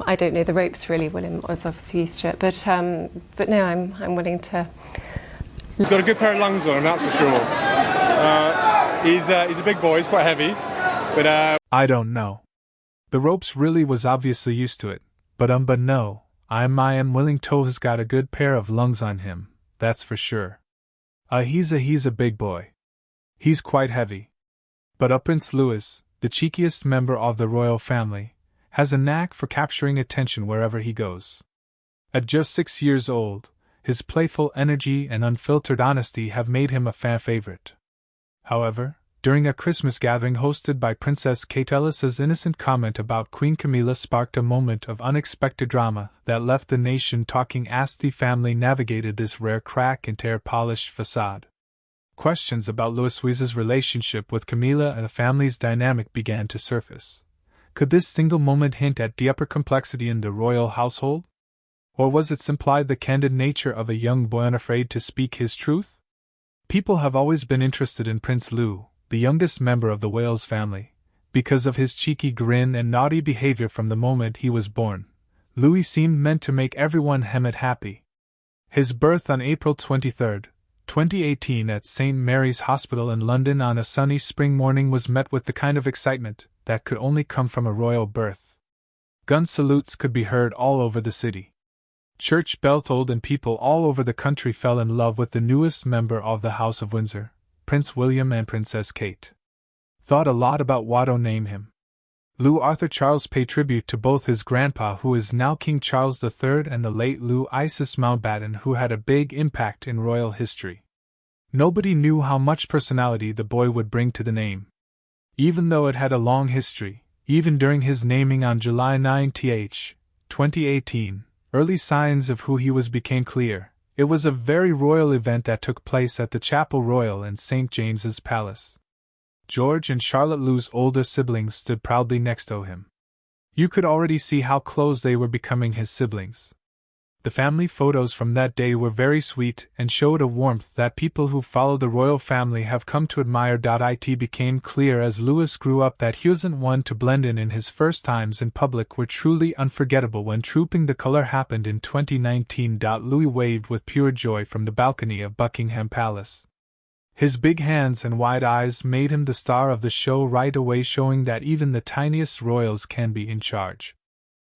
I don't know the ropes really. William was obviously used to it, but no, I'm willing to. He's got a good pair of lungs on him, that's for sure. He's a big boy. He's quite heavy, but I don't know. The ropes really was obviously used to it, but no, I am willing to. Has got a good pair of lungs on him, that's for sure. He's a big boy. He's quite heavy. But Prince Louis, the cheekiest member of the royal family, has a knack for capturing attention wherever he goes. At just 6 years old, his playful energy and unfiltered honesty have made him a fan favorite. However, during a Christmas gathering hosted by Princess Kate, Ellis's innocent comment about Queen Camilla sparked a moment of unexpected drama that left the nation talking as the family navigated this rare crack into their polished facade. Questions about Louis's relationship with Camilla and the family's dynamic began to surface. Could this single moment hint at the upper complexity in the royal household? Or was it implied the candid nature of a young boy unafraid to speak his truth? People have always been interested in Prince Lou, the youngest member of the Wales family, because of his cheeky grin and naughty behavior from the moment he was born. Louis seemed meant to make everyone happy. His birth on April 23, 2018 at St. Mary's Hospital in London on a sunny spring morning was met with the kind of excitement that could only come from a royal birth. Gun salutes could be heard all over the city. Church bells tolled and people all over the country fell in love with the newest member of the House of Windsor, Prince William and Princess Kate. Thought a lot about what to name him. Lou Arthur Charles paid tribute to both his grandpa, who is now King Charles III, and the late Louis Mountbatten, who had a big impact in royal history. Nobody knew how much personality the boy would bring to the name. Even though it had a long history, even during his naming on July 9, 2018, early signs of who he was became clear. It was a very royal event that took place at the Chapel Royal in St. James's Palace. George and Charlotte, Lou's older siblings, stood proudly next to him. You could already see how close they were becoming his siblings. The family photos from that day were very sweet and showed a warmth that people who follow the royal family have come to admire. It became clear as Louis grew up that he wasn't one to blend in. His first times in public were truly unforgettable. When Trooping the Colour happened in 2019, Louis waved with pure joy from the balcony of Buckingham Palace. His big hands and wide eyes made him the star of the show right away, showing that even the tiniest royals can be in charge.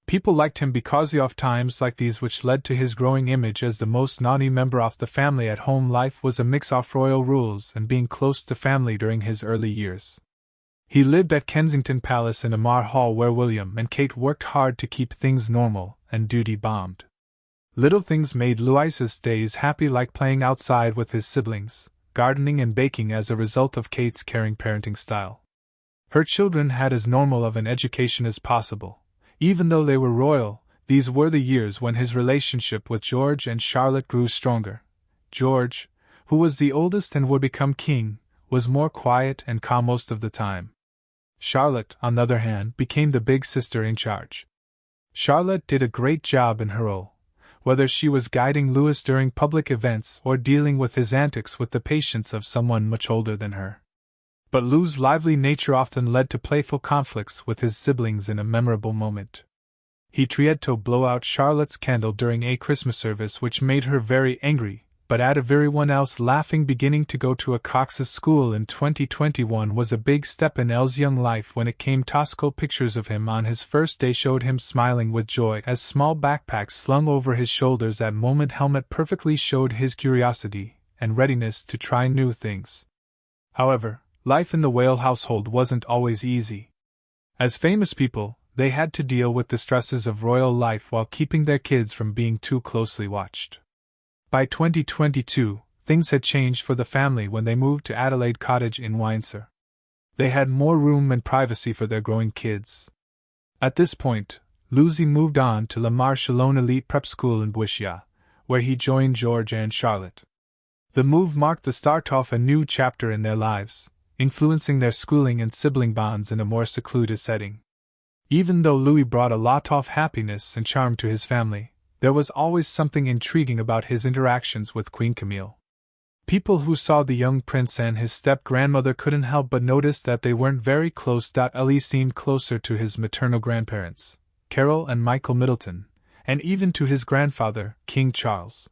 People liked him because of times like these, which led to his growing image as the most naughty member of the family. At home life was a mix of royal rules and being close to family during his early years. He lived at Kensington Palace in Amar Hall, where William and Kate worked hard to keep things normal and duty-bound. Little things made Louis's days happy, like playing outside with his siblings, gardening and baking as a result of Kate's caring parenting style. Her children had as normal of an education as possible. Even though they were royal, these were the years when his relationship with George and Charlotte grew stronger. George, who was the oldest and would become king, was more quiet and calm most of the time. Charlotte, on the other hand, became the big sister in charge. Charlotte did a great job in her role, whether she was guiding Louis during public events or dealing with his antics with the patience of someone much older than her. But Lou's lively nature often led to playful conflicts with his siblings. In a memorable moment, he tried to blow out Charlotte's candle during a Christmas service, which made her very angry, but out of everyone else laughing. Beginning to go to a Cox's school in 2021 was a big step in Elle's young life. When it came to school, pictures of him on his first day showed him smiling with joy as small backpacks slung over his shoulders. That moment helmet perfectly showed his curiosity and readiness to try new things. However, life in the Whale household wasn't always easy. As famous people, they had to deal with the stresses of royal life while keeping their kids from being too closely watched. By 2022, things had changed for the family when they moved to Adelaide Cottage in Windsor. They had more room and privacy for their growing kids. At this point, Lucy moved on to La Marchelone Elite Prep School in Buishia, where he joined George and Charlotte. The move marked the start of a new chapter in their lives, influencing their schooling and sibling bonds in a more secluded setting. Even though Louis brought a lot of happiness and charm to his family, there was always something intriguing about his interactions with Queen Camille. People who saw the young prince and his step-grandmother couldn't help but notice that they weren't very close. Ellie seemed closer to his maternal grandparents, Carol and Michael Middleton, and even to his grandfather, King Charles.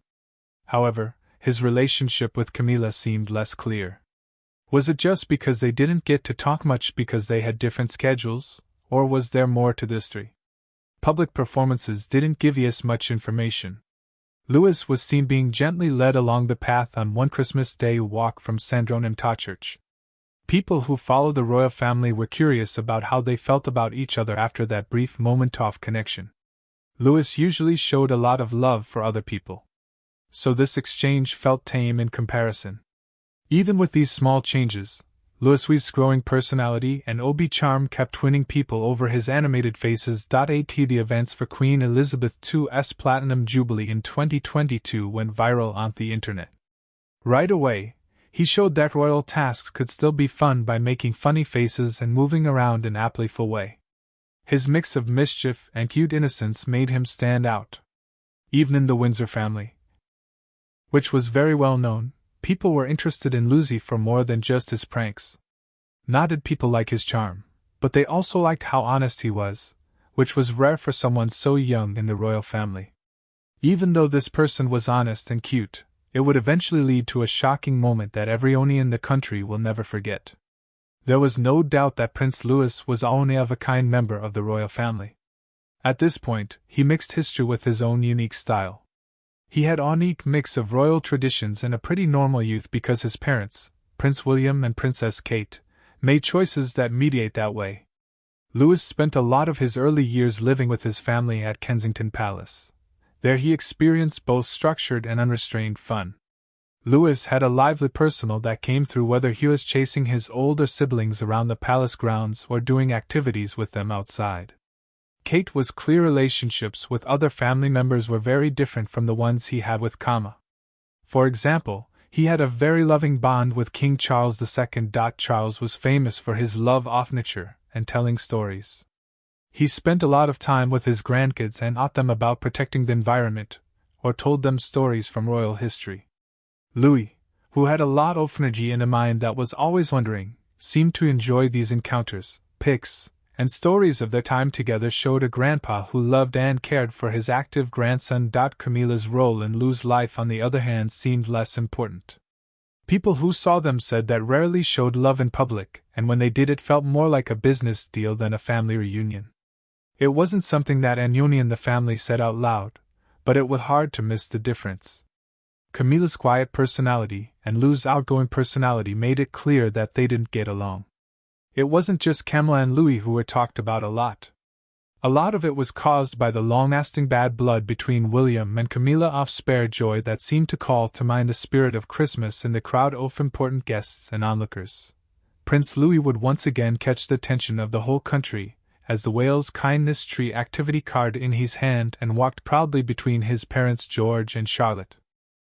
However, his relationship with Camilla seemed less clear. Was it just because they didn't get to talk much because they had different schedules, or was there more to the history? Public performances didn't give us much information. Louis was seen being gently led along the path on one Christmas Day walk from Sandronen to church. People who followed the royal family were curious about how they felt about each other after that brief moment of connection. Louis usually showed a lot of love for other people, so this exchange felt tame in comparison. Even with these small changes, Louis's growing personality and OB charm kept winning people over his animated faces. At the events for Queen Elizabeth II's Platinum Jubilee in 2022 went viral on the internet. Right away, he showed that royal tasks could still be fun by making funny faces and moving around in a playful way. His mix of mischief and cute innocence made him stand out. Even in the Windsor family, which was very well known, people were interested in Louis for more than just his pranks. Not did people like his charm, but they also liked how honest he was, which was rare for someone so young in the royal family. Even though this person was honest and cute, it would eventually lead to a shocking moment that everyone in the country will never forget. There was no doubt that Prince Louis was only of a kind member of the royal family. At this point, he mixed history with his own unique style. He had a unique mix of royal traditions and a pretty normal youth because his parents, Prince William and Princess Kate, made choices that mediate that way. Louis spent a lot of his early years living with his family at Kensington Palace. There he experienced both structured and unrestrained fun. Louis had a lively personality that came through whether he was chasing his older siblings around the palace grounds or doing activities with them outside. Kate was clear relationships with other family members were very different from the ones he had with Camilla. For example, he had a very loving bond with King Charles II. Charles was famous for his love of nature and telling stories. He spent a lot of time with his grandkids and taught them about protecting the environment, or told them stories from royal history. Louis, who had a lot of energy and a mind that was always wondering, seemed to enjoy these encounters. Pics and stories of their time together showed a grandpa who loved and cared for his active grandson. Camilla's role in Lou's life, on the other hand, seemed less important. People who saw them said that rarely showed love in public, and when they did it felt more like a business deal than a family reunion. It wasn't something that anyone in the family said out loud, but it was hard to miss the difference. Camilla's quiet personality and Lou's outgoing personality made it clear that they didn't get along. It wasn't just Camilla and Louis who were talked about a lot. A lot of it was caused by the long-lasting bad blood between William and Camilla of spare joy that seemed to call to mind the spirit of Christmas in the crowd of important guests and onlookers. Prince Louis would once again catch the attention of the whole country, as the Wales Kindness Tree activity card in his hand and walked proudly between his parents George and Charlotte.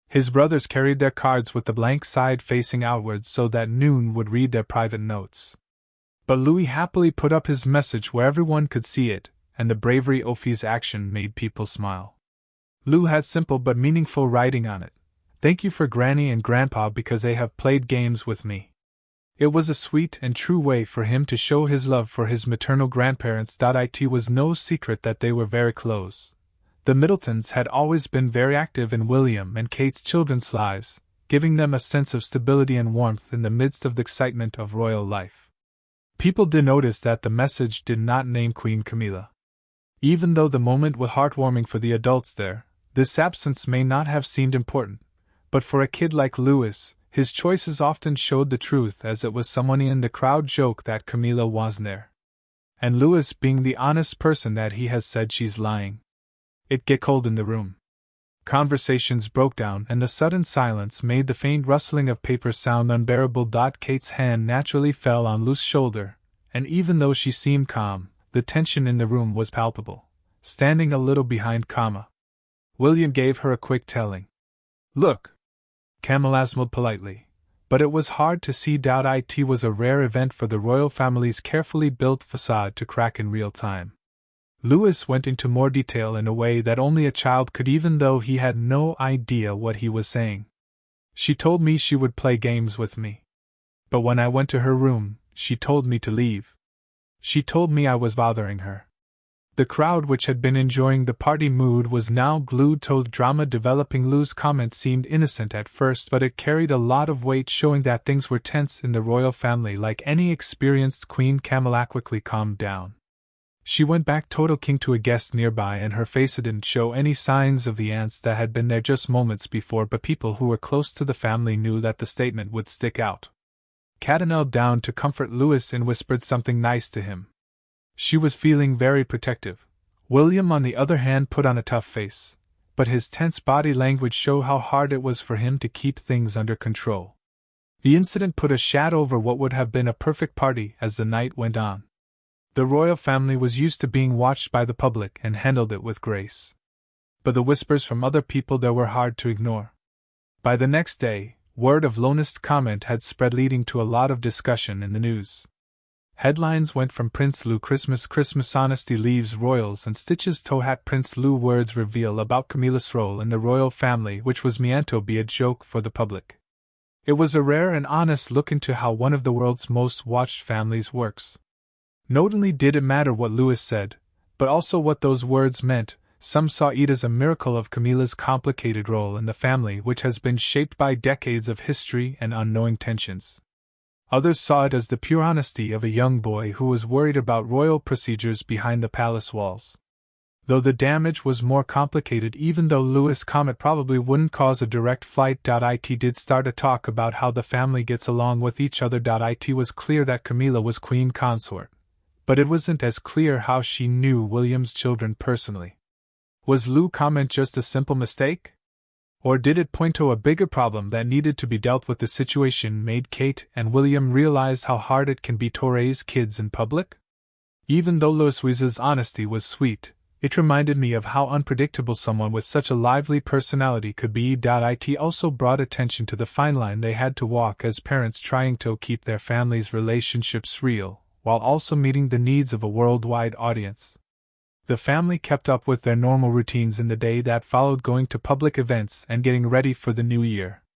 His brothers carried their cards with the blank side facing outwards so that none would read their private notes. But Louis happily put up his message where everyone could see it, and the bravery of his action made people smile. Lou had simple but meaningful writing on it. "Thank you for Granny and Grandpa because they have played games with me." It was a sweet and true way for him to show his love for his maternal grandparents. It was no secret that they were very close. The Middletons had always been very active in William and Kate's children's lives, giving them a sense of stability and warmth in the midst of the excitement of royal life. People did notice that the message did not name Queen Camilla. Even though the moment was heartwarming for the adults there, this absence may not have seemed important, but for a kid like Louis, his choices often showed the truth, as it was someone in the crowd joked that Camilla wasn't there. And Louis, being the honest person that he has said, she's lying. It get cold in the room. Conversations broke down and the sudden silence made the faint rustling of paper sound unbearable. Kate's hand naturally fell on Lou's shoulder, and even though she seemed calm, the tension in the room was palpable. Standing a little behind Camilla, William gave her a quick telling. "Look," Camilla smiled politely, but it was hard to see. It was a rare event for the royal family's carefully built facade to crack in real time. Louis went into more detail in a way that only a child could, even though he had no idea what he was saying. "She told me she would play games with me. But when I went to her room, she told me to leave. She told me I was bothering her. The crowd, which had been enjoying the party mood, was now glued to the drama developing. Lou's comment seemed innocent at first, but it carried a lot of weight, showing that things were tense in the royal family. Like any experienced queen, Camilla quickly calmed down. She went back talking to a guest nearby, and her face didn't show any signs of the ants that had been there just moments before, but people who were close to the family knew that the statement would stick out. Cata knelt down to comfort Louis and whispered something nice to him. She was feeling very protective. William, on the other hand, put on a tough face, but his tense body language showed how hard it was for him to keep things under control. The incident put a shadow over what would have been a perfect party as the night went on. The royal family was used to being watched by the public and handled it with grace. But the whispers from other people there were hard to ignore. By the next day, word of Lona's comment had spread, leading to a lot of discussion in the news. Headlines went from Prince Lou Christmas honesty leaves royals, and Stitches toe hat Prince Lou words reveal about Camilla's role in the royal family, which was meant to be a joke for the public. It was a rare and honest look into how one of the world's most watched families works. Not only did it matter what Louis said, but also what those words meant. Some saw it as a miracle of Camilla's complicated role in the family, which has been shaped by decades of history and unknowing tensions. Others saw it as the pure honesty of a young boy who was worried about royal procedures behind the palace walls. Though the damage was more complicated, even though Louis' comment probably wouldn't cause a direct flight. It did start a talk about how the family gets along with each other. It was clear that Camilla was queen consort, but it wasn't as clear how she knew William's children personally. Was Lou's comment just a simple mistake? Or did it point to a bigger problem that needed to be dealt with? The situation made Kate and William realize how hard it can be to raise kids in public. Even though Louis's honesty was sweet, it reminded me of how unpredictable someone with such a lively personality could be. It also brought attention to the fine line they had to walk as parents, trying to keep their families' relationships real, while also meeting the needs of a worldwide audience. The family kept up with their normal routines in the day that followed, going to public events and getting ready for the new year.